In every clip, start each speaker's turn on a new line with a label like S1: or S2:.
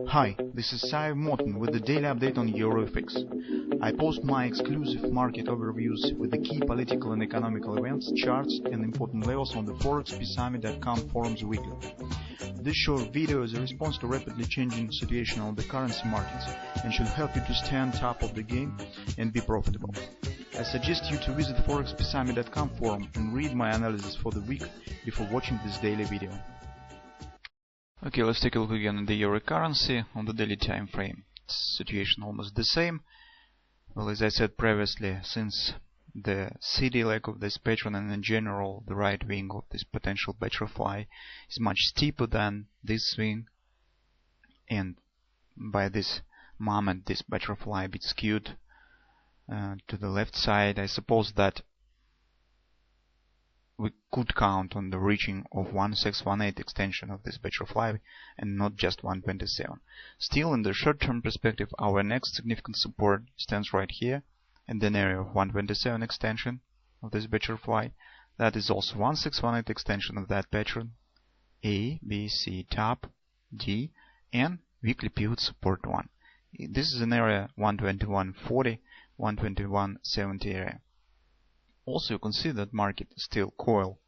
S1: Hi, this is Sive Morten with the daily update on EURUSD. I post my exclusive market overviews with the key political and economical events, charts and important levels on the ForexPeaceArmy.com forums weekly. This short video is a response to rapidly changing situation on the currency markets and should help you to stay on top of the game and be profitable. I suggest you to visit the ForexPeaceArmy.com forum and read my analysis for the week before watching this daily video. Okay, let's take a look again at the euro currency on the daily time frame. Situation almost the same. Well, as I said previously, since the CD leg of this pattern and in general the right wing of this potential butterfly is much steeper than this swing, and by this moment this butterfly a bit skewed to the left side, I suppose that we could count on the reaching of 1618 extension of this butterfly and not just 127. Still, in the short-term perspective, our next significant support stands right here in the area of 127 extension of this butterfly. That is also 1618 extension of that pattern. A, B, C, top, D, and weekly pivot support 1. This is an area 121.40, 121.70 area. Also, you can see that market is still coil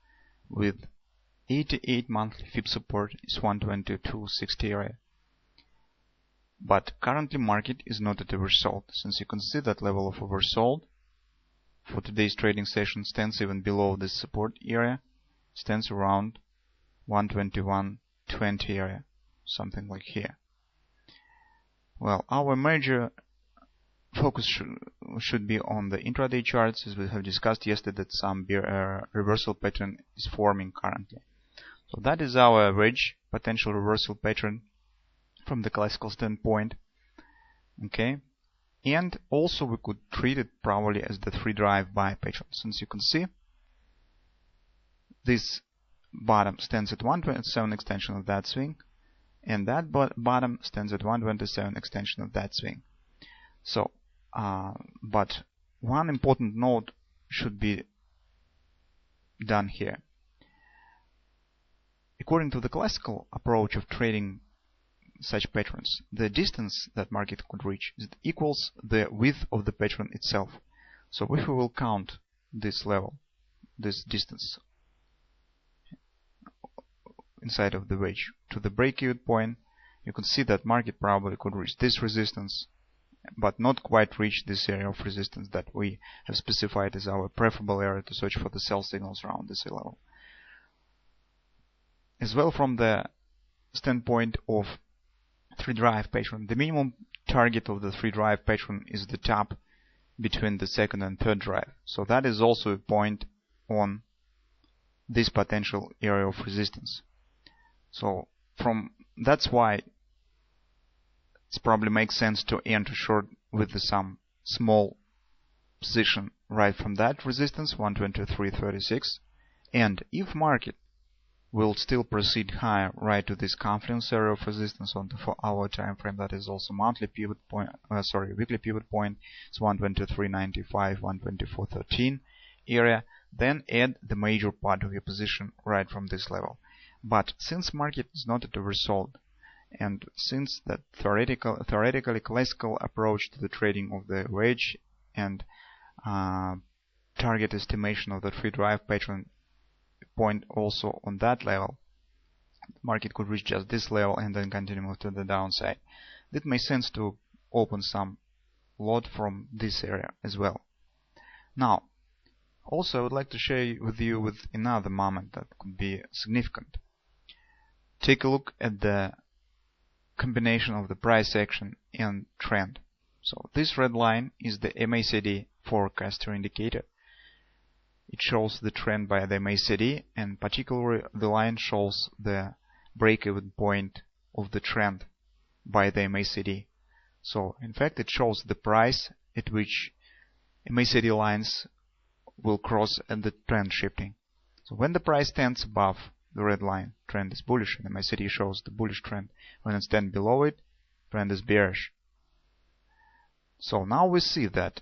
S1: with 88 monthly fib support is 122.60 area. But currently market is not at oversold, since you can see that level of oversold for today's trading session stands even below this support area, stands around 121.20 area, something like here. Well, our major focus should be on the intraday charts, as we have discussed yesterday that some reversal pattern is forming currently. So that is our wedge potential reversal pattern from the classical standpoint. Okay, and also we could treat it probably as the 3 drive buy pattern, since you can see this bottom stands at 127 extension of that swing, and that bottom stands at 127 extension of that swing. So but one important note should be done here. According to the classical approach of trading such patterns, the distance that market could reach equals the width of the pattern itself. So if we will count this level, this distance inside of the wedge to the break-even point, you can see that market probably could reach this resistance, but not quite reach this area of resistance that we have specified as our preferable area to search for the sell signals around this level. As well, from the standpoint of 3 drive pattern, the minimum target of the 3 drive pattern is the top between the second and third drive. So that is also a point on this potential area of resistance. So that's why it probably makes sense to enter short with some small position right from that resistance, 123.36, and if market will still proceed higher right to this confluence area of resistance on the 4-hour time frame, that is also monthly pivot point, weekly pivot point, it's 123.95, 124.13 area, then add the major part of your position right from this level. But since market is not at oversold, and since that theoretically classical approach to the trading of the wedge and target estimation of the 3 drive pattern point also on that level, market could reach just this level and then continue to the downside. It makes sense to open some lot from this area as well. Now, also I would like to share with you with another moment that could be significant. Take a look at the combination of the price action and trend. So this red line is the MACD forecaster indicator. It shows the trend by the MACD, and particularly the line shows the break-even point of the trend by the MACD. So in fact it shows the price at which MACD lines will cross at the trend shifting. So when the price stands above the red line, trend is bullish, and MACD shows the bullish trend. When it stands below it, trend is bearish. So now we see that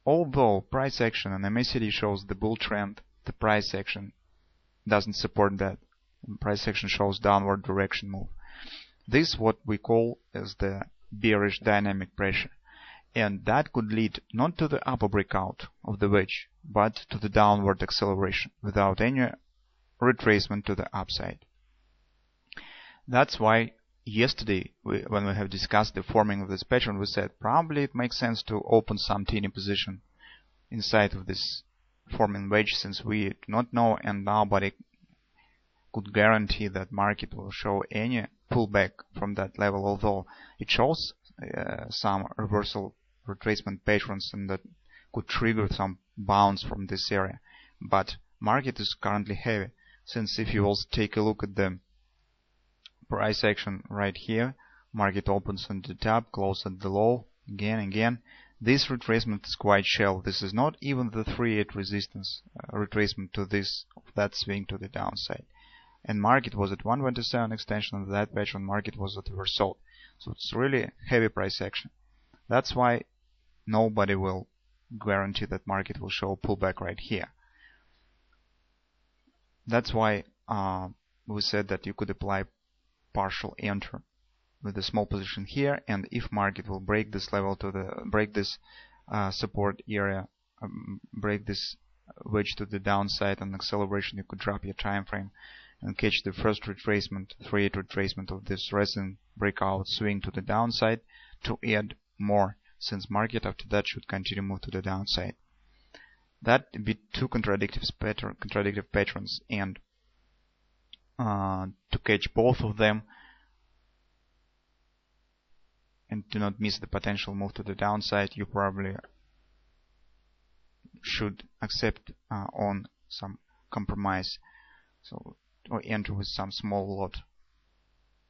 S1: although price action and MACD shows the bull trend, the price action doesn't support that. Price action shows downward direction move. This what we call as the bearish dynamic pressure, and that could lead not to the upper breakout of the wedge, but to the downward acceleration without any retracement to the upside. That's why yesterday, when we have discussed the forming of this pattern, we said probably it makes sense to open some teeny position inside of this forming wedge, since we do not know and nobody could guarantee that market will show any pullback from that level, although it shows some reversal retracement patterns and that could trigger some bounce from this area. But market is currently heavy, since if you also take a look at the price action right here, market opens on the top, close at the low, again. This retracement is quite shallow. This is not even the 3-8 resistance retracement to this, that swing to the downside. And market was at 127 extension of that pattern, market was at oversold. So it's really heavy price action. That's why nobody will guarantee that market will show a pullback right here. That's why we said that you could apply partial enter with a small position here, and if market will break this level to the break this support area, break this wedge to the downside and acceleration, you could drop your time frame and catch the first retracement, 3-8 retracement of this recent breakout swing to the downside to add more, since market after that should continue move to the downside. That would be two contradictive patterns, and to catch both of them and do not miss the potential move to the downside, you probably should accept on some compromise, so or enter with some small lot,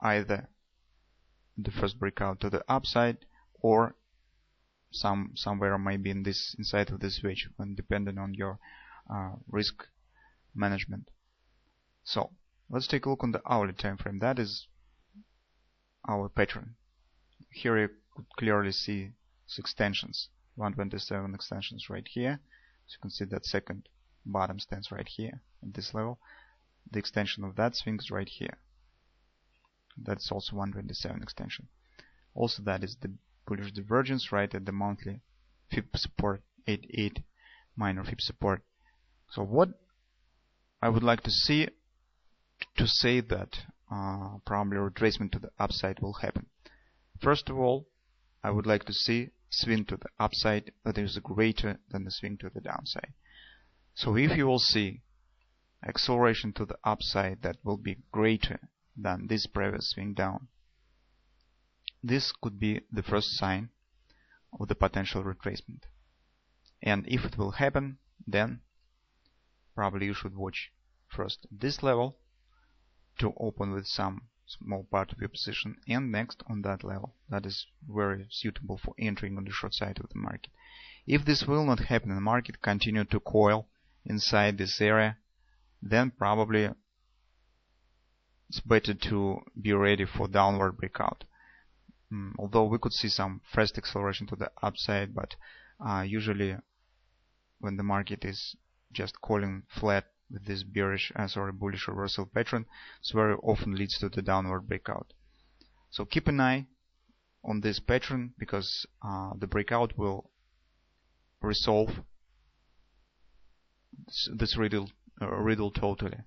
S1: either the first breakout to the upside or somewhere maybe in this inside of this wedge, when depending on your risk management. So let's take a look on the hourly time frame. That is our pattern. Here you could clearly see 6 extensions, 127 extensions right here. So you can see that second bottom stands right here at this level. The extension of that swings right here. That's also 127 extension. Also, that is the bullish divergence right at the monthly FIB support, 88 minor FIB support. So what I would like to see to say that probably retracement to the upside will happen. First of all, I would like to see swing to the upside that is greater than the swing to the downside. So if you will see acceleration to the upside that will be greater than this previous swing down, this could be the first sign of the potential retracement. And if it will happen, then probably you should watch first this level to open with some small part of your position, and next on that level. That is very suitable for entering on the short side of the market. If this will not happen and the market continue to coil inside this area, then probably it's better to be ready for downward breakout. Although we could see some fast acceleration to the upside, but usually when the market is just calling flat with this bearish, bullish reversal pattern, it very often leads to the downward breakout. So keep an eye on this pattern, because the breakout will resolve this riddle totally.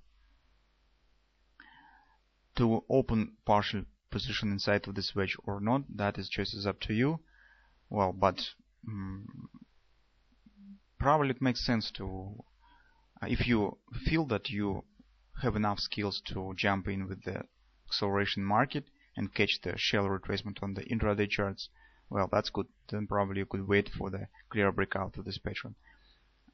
S1: To open partial position inside of this wedge or not, that is choice is up to you. Well, but probably it makes sense to, if you feel that you have enough skills to jump in with the acceleration market and catch the shallow retracement on the intraday charts, well, that's good. Then probably you could wait for the clear breakout of this pattern.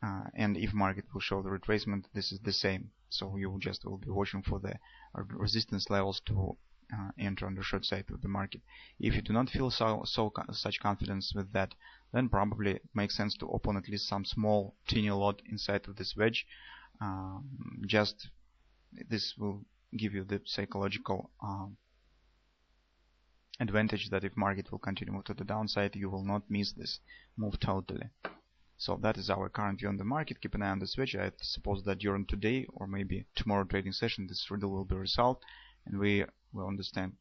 S1: And if market will show the retracement, this is the same. So you just will be watching for the resistance levels to enter on the short side of the market. If you do not feel such confidence with that, then probably it makes sense to open at least some small teeny lot inside of this wedge. Just this will give you the psychological advantage that if market will continue move to the downside, you will not miss this move totally. So that is our current view on the market. Keep an eye on the switch. I suppose that during today or maybe tomorrow trading session, this riddle will be resolved and we will understand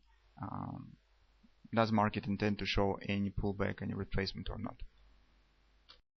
S1: does market intend to show any pullback, any retracement or not.